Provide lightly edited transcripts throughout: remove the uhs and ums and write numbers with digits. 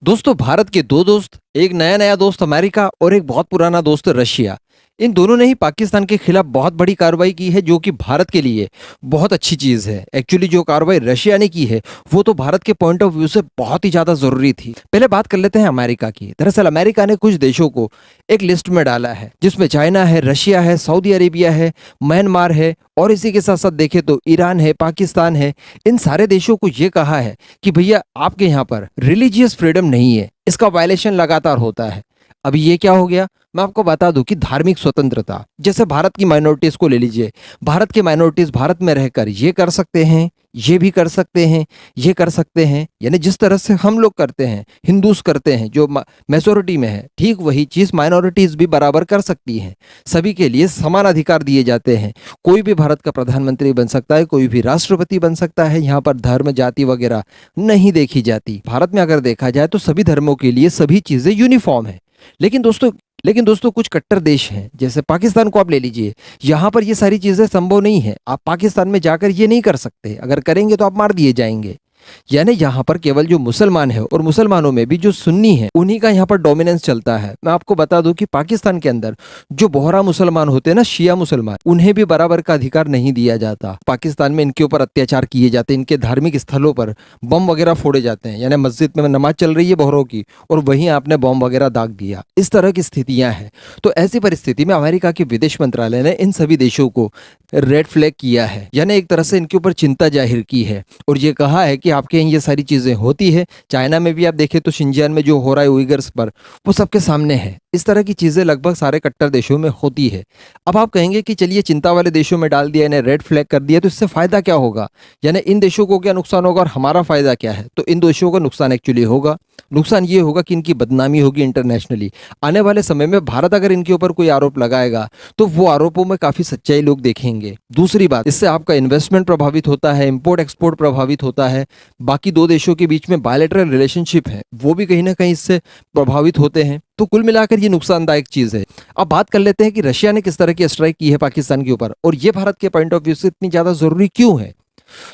दोस्तों, भारत के दो दोस्त, एक नया नया दोस्त अमेरिका और एक बहुत पुराना दोस्त रशिया। इन दोनों ने ही पाकिस्तान के खिलाफ बहुत बड़ी कार्रवाई की है, जो कि भारत के लिए बहुत अच्छी चीज है। एक्चुअली जो कार्रवाई रशिया ने की है वो तो भारत के पॉइंट ऑफ व्यू से बहुत ही ज्यादा जरूरी थी। पहले बात कर लेते हैं अमेरिका की। दरअसल अमेरिका ने कुछ देशों को एक लिस्ट में डाला है, जिसमें चाइना है, रशिया है, सऊदी अरेबिया है, म्यांमार है और इसी के साथ साथ देखें तो ईरान है, पाकिस्तान है। इन सारे देशों को ये कहा है कि भैया आपके यहाँ पर रिलीजियस फ्रीडम नहीं है, इसका वायलेशन लगातार होता है। अभी ये क्या हो गया, मैं आपको बता दूं कि धार्मिक स्वतंत्रता, जैसे भारत की माइनॉरिटीज को ले लीजिए। भारत के माइनॉरिटीज भारत में रहकर ये कर सकते हैं, ये भी कर सकते हैं, ये कर सकते हैं, यानी जिस तरह से हम लोग करते हैं, हिंदूज करते हैं जो मेजोरिटी में है, ठीक वही चीज माइनॉरिटीज भी बराबर कर सकती हैं। सभी के लिए समान अधिकार दिए जाते हैं। कोई भी भारत का प्रधानमंत्री बन सकता है, कोई भी राष्ट्रपति बन सकता है। यहाँ पर धर्म, जाति वगैरह नहीं देखी जाती। भारत में अगर देखा जाए तो सभी धर्मों के लिए सभी चीजें यूनिफॉर्म है। लेकिन दोस्तों कुछ कट्टर देश हैं, जैसे पाकिस्तान को आप ले लीजिए। यहाँ पर ये सारी चीजें संभव नहीं है। आप पाकिस्तान में जाकर ये नहीं कर सकते, अगर करेंगे तो आप मार दिए जाएंगे। यानी यहाँ पर केवल जो मुसलमान है, और मुसलमानों में भी जो सुन्नी है, उन्हीं का यहाँ पर डोमिनेंस चलता है। मैं आपको बता दूं कि पाकिस्तान के अंदर जो बोहरा मुसलमान होते हैं ना, शिया मुसलमान, उन्हें भी बराबर का अधिकार नहीं दिया जाता। पाकिस्तान में इनके ऊपर अत्याचार किए जाते हैं, इनके धार्मिक स्थलों पर बम वगैरह फोड़े जाते हैं। यानी मस्जिद में नमाज चल रही है बोहरों की और वहीं आपने बम वगैरह दाग दिया। इस तरह की स्थितियां हैं। तो ऐसी परिस्थिति में अमेरिका के विदेश मंत्रालय ने इन सभी देशों को रेड फ्लैग किया है, यानी एक तरह से इनके ऊपर चिंता जाहिर की है और ये कहा है कि आपके यहाँ ये सारी चीजें होती है। चाइना में भी आप देखें तो शिनजियांग में जो हो रहा है उइगर्स पर, वो सबके सामने है। इस तरह की चीजें लगभग सारे कट्टर देशों में होती है। अब आप कहेंगे कि चलिए चिंता वाले देशों में डाल दिया, इन्हें रेड फ्लैग कर दिया, तो इससे फायदा क्या होगा, यानी इन देशों को क्या नुकसान होगा और हमारा फायदा क्या है। तो इन देशों का नुकसान एक्चुअली होगा। नुकसान ये होगा कि इनकी बदनामी होगी इंटरनेशनली। आने वाले समय में भारत अगर इनके ऊपर कोई आरोप लगाएगा तो वो आरोपों में काफी सच्चाई लोग देखेंगे। दूसरी बात, इससे आपका इन्वेस्टमेंट प्रभावित होता है, इंपोर्ट एक्सपोर्ट प्रभावित होता है। बाकी दो देशों के बीच में बायलैटरल रिलेशनशिप है, वो भी कहीं ना कहीं इससे प्रभावित होते हैं। तो कुल मिलाकर ये नुकसानदायक चीज है। अब बात कर लेते हैं कि रशिया ने किस तरह की स्ट्राइक की है पाकिस्तान के ऊपर, और ये भारत के पॉइंट ऑफ व्यू से इतनी ज्यादा जरूरी क्यों है।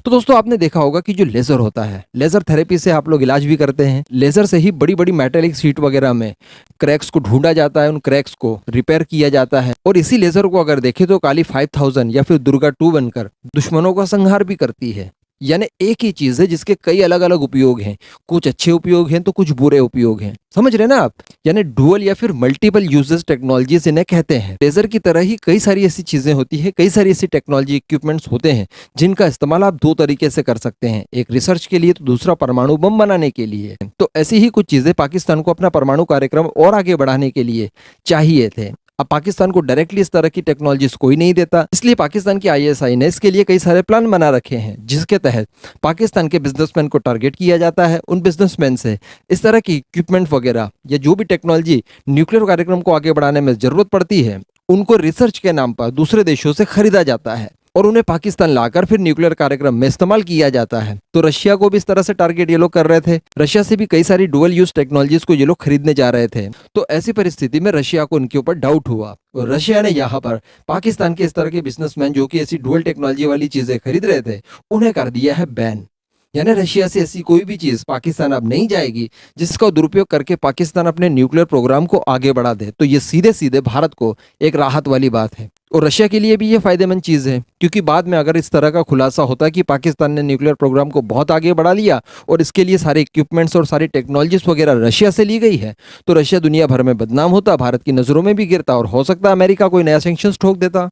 तो दोस्तों आपने देखा होगा कि जो लेजर होता है, लेजर थेरेपी से आप लोग इलाज भी करते हैं। लेजर से ही बड़ी बड़ी मेटेलिक शीट वगैरह में क्रैक्स को ढूंढा जाता है, उन क्रैक्स को रिपेयर किया जाता है। और इसी लेजर को अगर देखें तो काली 5000 या फिर दुर्गा 2 बनकर दुश्मनों का संहार भी करती है। यानी एक ही चीज है जिसके कई अलग अलग उपयोग हैं। कुछ अच्छे उपयोग हैं तो कुछ बुरे उपयोग हैं, समझ रहे ना आप। यानी डुअल या फिर मल्टीपल यूजेस टेक्नोलॉजीज इन्हें कहते हैं। लेजर की तरह ही कई सारी ऐसी चीजें होती है, कई सारी ऐसी टेक्नोलॉजी इक्विपमेंट्स होते हैं जिनका इस्तेमाल आप दो तरीके से कर सकते हैं, एक रिसर्च के लिए तो दूसरा परमाणु बम बनाने के लिए। तो ऐसी ही कुछ चीजें पाकिस्तान को अपना परमाणु कार्यक्रम और आगे बढ़ाने के लिए चाहिए थे। अब पाकिस्तान को डायरेक्टली इस तरह की टेक्नोलॉजीज कोई नहीं देता, इसलिए पाकिस्तान की आईएसआई ने इसके लिए कई सारे प्लान बना रखे हैं, जिसके तहत पाकिस्तान के बिजनेसमैन को टारगेट किया जाता है। उन बिजनेसमैन से इस तरह की इक्विपमेंट वगैरह या जो भी टेक्नोलॉजी न्यूक्लियर कार्यक्रम को आगे बढ़ाने में जरूरत पड़ती है, उनको रिसर्च के नाम पर दूसरे देशों से खरीदा जाता है और उन्हें पाकिस्तान लाकर फिर न्यूक्लियर कार्यक्रम में इस्तेमाल किया जाता है। तो रशिया को भी इस तरह से टारगेट ये लोग कर रहे थे। रशिया से भी कई सारी डुअल यूज टेक्नोलॉजीज को ये लोग खरीदने जा रहे थे। तो ऐसी परिस्थिति में रशिया को उनके ऊपर डाउट हुआ और रशिया ने यहाँ पर पाकिस्तान के इस तरह के बिजनेसमैन जो कि ऐसी डुअल टेक्नोलॉजी वाली चीजें खरीद रहे थे, उन्हें कर दिया है बैन। यानी रशिया से ऐसी कोई भी चीज पाकिस्तान अब नहीं जाएगी जिसका दुरुपयोग करके पाकिस्तान अपने न्यूक्लियर प्रोग्राम को आगे बढ़ा दे। तो ये सीधे सीधे भारत को एक राहत वाली बात है और रशिया के लिए भी ये फायदेमंद चीज है, क्योंकि बाद में अगर इस तरह का खुलासा होता कि पाकिस्तान ने न्यूक्लियर प्रोग्राम को बहुत आगे बढ़ा लिया और इसके लिए सारे इक्विपमेंट्स और सारी टेक्नोलॉजीज वगैरह रशिया से ली गई है, तो रशिया दुनिया भर में बदनाम होता, भारत की नजरों में भी गिरता और हो सकता है अमेरिका कोई नया सैंक्शंस ठोक देता।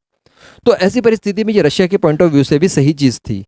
तो ऐसी परिस्थिति में ये रशिया के पॉइंट ऑफ व्यू से भी सही चीज थी।